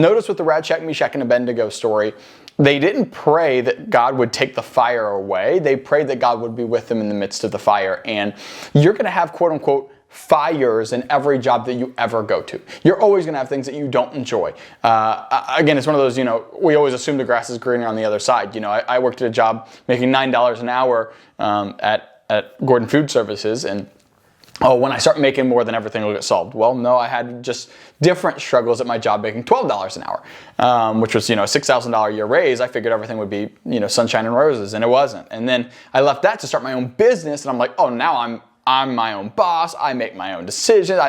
Notice with the Shadrach, Meshach, and Abednego story, they didn't pray that God would take the fire away. They prayed that God would be with them in the midst of the fire. And you're going to have, quote unquote, fires in every job that you ever go to. You're always going to have things that you don't enjoy. Again, it's one of those, we always assume the grass is greener on the other side. I worked at a job making $9 an hour at Gordon Food Services, and when I start making more, then everything will get solved. Well, no, I had just different struggles at my job making $12 an hour, which was, a $6,000 a year raise. I figured everything would be, sunshine and roses, and it wasn't. And then I left that to start my own business, and I'm like, oh, now I'm my own boss. I make my own decisions.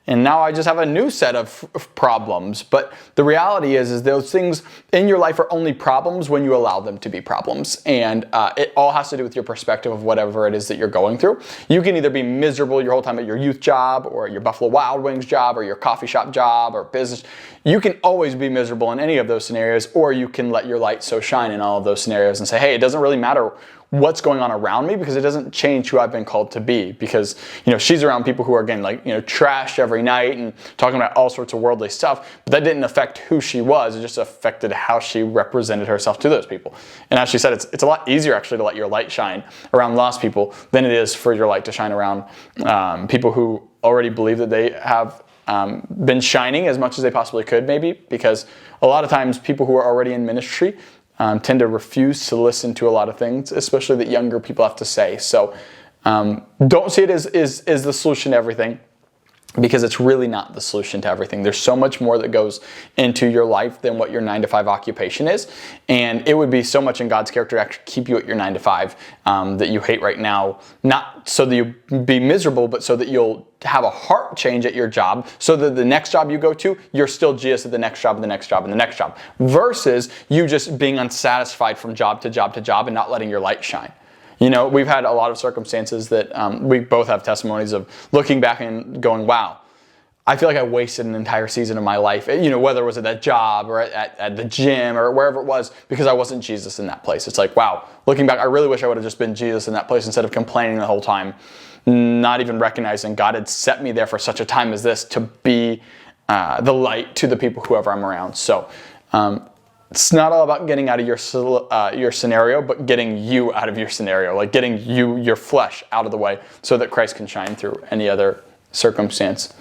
And now I just have a new set of problems. But the reality is those things in your life are only problems when you allow them to be problems. And it all has to do with your perspective of whatever it is that you're going through. You can either be miserable your whole time at your youth job or your Buffalo Wild Wings job or your coffee shop job or business. You can always be miserable in any of those scenarios, or you can let your light so shine in all of those scenarios and say, hey, it doesn't really matter what's going on around me, because it doesn't change who I've been called to be. Because she's around people who are getting trashed every night and talking about all sorts of worldly stuff, but that didn't affect who she was. It just affected how she represented herself to those people. And as she said, it's a lot easier actually to let your light shine around lost people than it is for your light to shine around people who already believe that they have been shining as much as they possibly could, maybe, because a lot of times people who are already in ministry tend to refuse to listen to a lot of things, especially that younger people have to say. So don't see it as the solution to everything, because it's really not the solution to everything. There's so much more that goes into your life than what your 9-to-5 occupation is. And it would be so much in God's character to actually keep you at your 9-to-5 that you hate right now, not so that you be miserable, but so that you'll have a heart change at your job, so that the next job you go to, you're still Jesus at the next job and the next job and the next job, versus you just being unsatisfied from job to job to job and not letting your light shine. We've had a lot of circumstances that we both have testimonies of looking back and going, wow, I feel like I wasted an entire season of my life, whether it was at that job or at the gym or wherever it was, because I wasn't Jesus in that place. It's like, wow, looking back, I really wish I would have just been Jesus in that place instead of complaining the whole time, not even recognizing God had set me there for such a time as this to be the light to the people, whoever I'm around. So it's not all about getting out of your scenario, but getting you out of your scenario, like getting your flesh out of the way so that Christ can shine through any other circumstance.